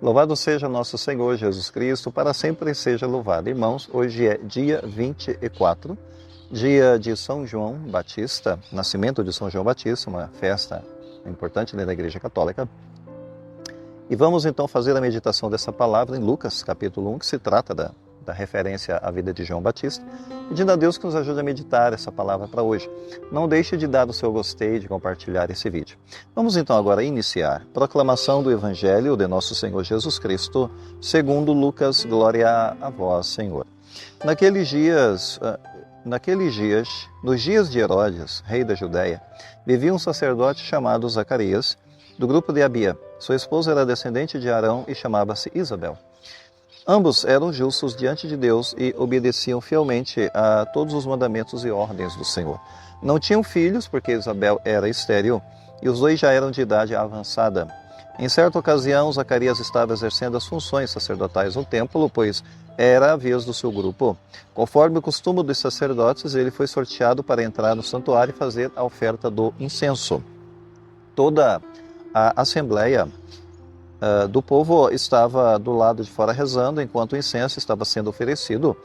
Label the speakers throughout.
Speaker 1: Louvado seja nosso Senhor Jesus Cristo, para sempre seja louvado. Irmãos, hoje é dia 24, dia de São João Batista, nascimento de São João Batista, uma festa importante da Igreja Católica. E vamos então fazer a meditação dessa palavra em Lucas, capítulo 1, que se trata da referência à vida de João Batista, pedindo a Deus que nos ajude a meditar essa palavra para hoje. Não deixe de dar o seu gostei, de compartilhar esse vídeo. Vamos então agora iniciar. Proclamação do Evangelho de nosso Senhor Jesus Cristo, segundo Lucas, glória a vós, Senhor. Nos dias de Herodes, rei da Judéia, vivia um sacerdote chamado Zacarias, do grupo de Abia. Sua esposa era descendente de Arão e chamava-se Isabel. Ambos eram justos diante de Deus e obedeciam fielmente a todos os mandamentos e ordens do Senhor. Não tinham filhos, porque Isabel era estéril, e os dois já eram de idade avançada. Em certa ocasião, Zacarias estava exercendo as funções sacerdotais no templo, pois era a vez do seu grupo. Conforme o costume dos sacerdotes, ele foi sorteado para entrar no santuário e fazer a oferta do incenso. Toda a assembleia do povo estava do lado de fora rezando, enquanto o incenso estava sendo oferecido.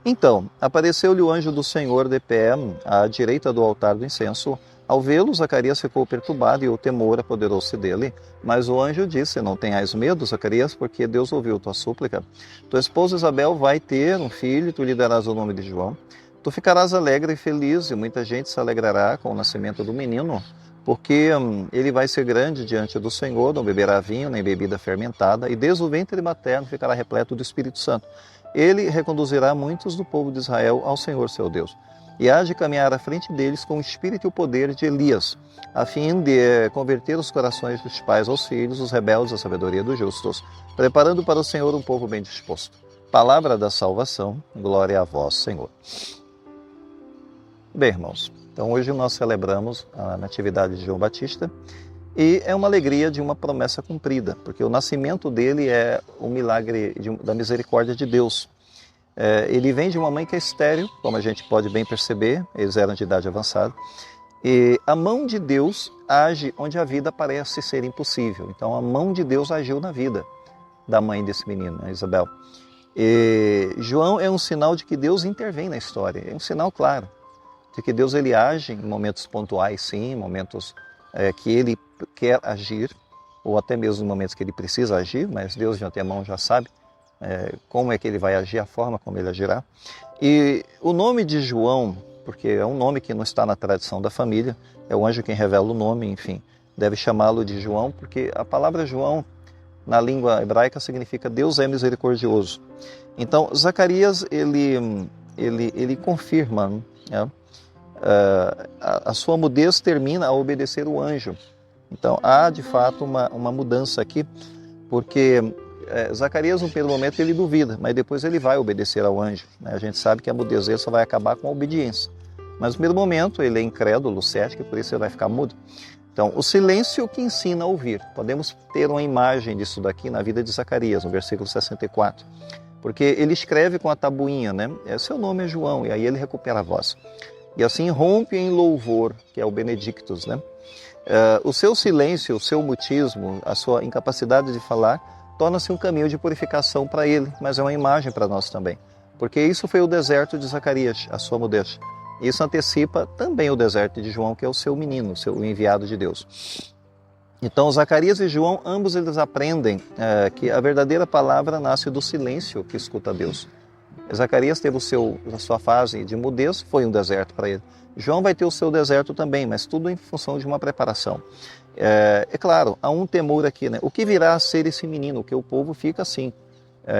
Speaker 1: Então, apareceu-lhe o anjo do Senhor de pé à direita do altar do incenso. Ao vê-lo, Zacarias ficou perturbado e o temor apoderou-se dele. Mas o anjo disse: não tenhais medo, Zacarias, porque Deus ouviu tua súplica. Tua esposa Isabel vai ter um filho e tu lhe darás o nome de João. Tu ficarás alegre e feliz, e muita gente se alegrará com o nascimento do menino, porque ele vai ser grande diante do Senhor, não beberá vinho nem bebida fermentada, e desde o ventre materno ficará repleto do Espírito Santo. Ele reconduzirá muitos do povo de Israel ao Senhor seu Deus, e há de caminhar à frente deles com o espírito e o poder de Elias, a fim de converter os corações dos pais aos filhos, os rebeldes à sabedoria dos justos, preparando para o Senhor um povo bem disposto. Palavra da salvação, glória a vós, Senhor. Bem, irmãos, então hoje nós celebramos a natividade de João Batista e é uma alegria de uma promessa cumprida, porque o nascimento dele é um milagre da misericórdia de Deus. Ele vem de uma mãe que é estéril, como a gente pode bem perceber, eles eram de idade avançada, e a mão de Deus age onde a vida parece ser impossível. Então a mão de Deus agiu na vida da mãe desse menino, a Isabel. E João é um sinal de que Deus intervém na história, é um sinal claro de que Deus ele age em momentos pontuais, sim, momentos que ele quer agir, ou até mesmo em momentos que ele precisa agir, mas Deus de antemão já sabe como é que ele vai agir, a forma como ele agirá. E o nome de João, porque é um nome que não está na tradição da família, é o anjo quem revela o nome, enfim, deve chamá-lo de João, porque a palavra João, na língua hebraica, significa Deus é misericordioso. Então, Zacarias, ele confirma, né? A sua mudez termina a obedecer o anjo. Então há de fato uma mudança aqui, porque Zacarias no primeiro momento ele duvida, mas depois ele vai obedecer ao anjo, né? A gente sabe que a mudez dele só vai acabar com a obediência, mas no primeiro momento ele é incrédulo, cético, e por isso ele vai ficar mudo. Então o silêncio que ensina a ouvir, podemos ter uma imagem disso daqui na vida de Zacarias, no versículo 64, porque ele escreve com a tabuinha, né? Seu nome é João, e aí ele recupera a voz. E assim rompe em louvor, que é o Benedictus, né? O seu silêncio, o seu mutismo, a sua incapacidade de falar, torna-se um caminho de purificação para ele, mas é uma imagem para nós também. Porque isso foi o deserto de Zacarias, a sua mudez. Isso antecipa também o deserto de João, que é o seu menino, o enviado de Deus. Então, Zacarias e João, ambos eles aprendem que a verdadeira palavra nasce do silêncio que escuta Deus. Zacarias teve a sua fase de mudez, foi um deserto para ele. João vai ter o seu deserto também, mas tudo em função de uma preparação. É claro, há um temor aqui, né? O que virá a ser esse menino? Que o povo fica assim.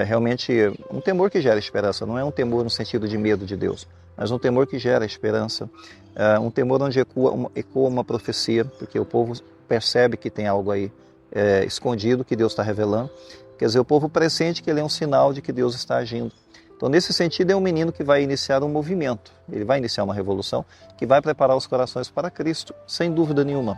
Speaker 1: Realmente um temor que gera esperança, não é um temor no sentido de medo de Deus, mas um temor que gera esperança, um temor onde ecoa uma profecia, porque o povo percebe que tem algo aí escondido que Deus está revelando. Quer dizer, o povo pressente que ele é um sinal de que Deus está agindo. Então, nesse sentido, é um menino que vai iniciar um movimento, ele vai iniciar uma revolução que vai preparar os corações para Cristo, sem dúvida nenhuma.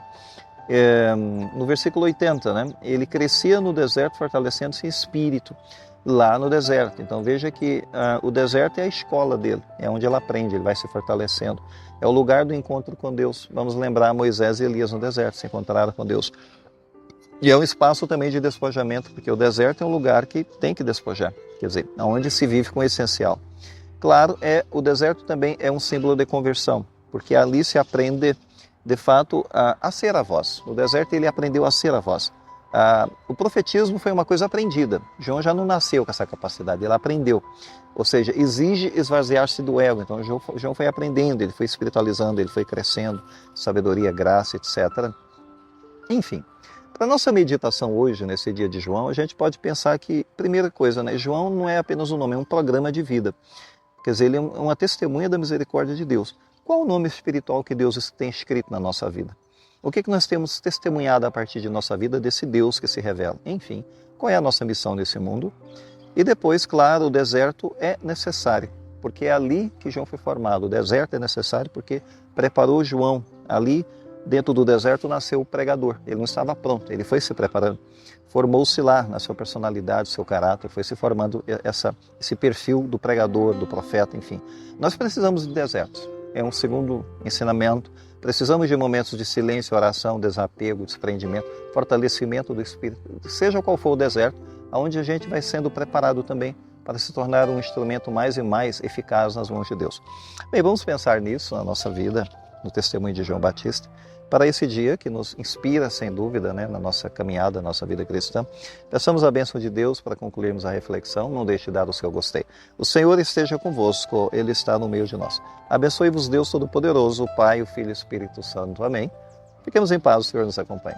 Speaker 1: No versículo 80, né, ele crescia no deserto, fortalecendo-se em espírito, lá no deserto. Então, veja que o deserto é a escola dele, é onde ele aprende, ele vai se fortalecendo. É o lugar do encontro com Deus. Vamos lembrar Moisés e Elias no deserto, se encontraram com Deus. E é um espaço também de despojamento, porque o deserto é um lugar que tem que despojar, quer dizer, onde se vive com o essencial. Claro, o deserto também é um símbolo de conversão, porque ali se aprende, de fato, a ser a voz. No deserto ele aprendeu a ser a voz. O profetismo foi uma coisa aprendida. João já não nasceu com essa capacidade, ele aprendeu. Ou seja, exige esvaziar-se do ego. Então João foi aprendendo, ele foi espiritualizando, ele foi crescendo, sabedoria, graça, etc. Enfim, para a nossa meditação hoje, nesse dia de João, a gente pode pensar que, primeira coisa, né, João não é apenas um nome, é um programa de vida. Quer dizer, ele é uma testemunha da misericórdia de Deus. Qual o nome espiritual que Deus tem escrito na nossa vida? O que nós temos testemunhado a partir de nossa vida desse Deus que se revela? Enfim, qual é a nossa missão nesse mundo? E depois, claro, o deserto é necessário, porque é ali que João foi formado. O deserto é necessário porque preparou João. Ali, dentro do deserto, nasceu o pregador. Ele não estava pronto, ele foi se preparando. Formou-se lá na sua personalidade, seu caráter, foi se formando esse perfil do pregador, do profeta, enfim. Nós precisamos de desertos. É um segundo ensinamento. Precisamos de momentos de silêncio, oração, desapego, desprendimento, fortalecimento do espírito, seja qual for o deserto, onde a gente vai sendo preparado também para se tornar um instrumento mais e mais eficaz nas mãos de Deus. Bem, vamos pensar nisso na nossa vida, no testemunho de João Batista, para esse dia que nos inspira, sem dúvida, né, na nossa caminhada, na nossa vida cristã. Peçamos a bênção de Deus para concluirmos a reflexão. Não deixe de dar o seu gostei. O Senhor esteja convosco, Ele está no meio de nós. Abençoe-vos Deus Todo-Poderoso, o Pai, o Filho e o Espírito Santo. Amém. Fiquemos em paz, o Senhor nos acompanhe.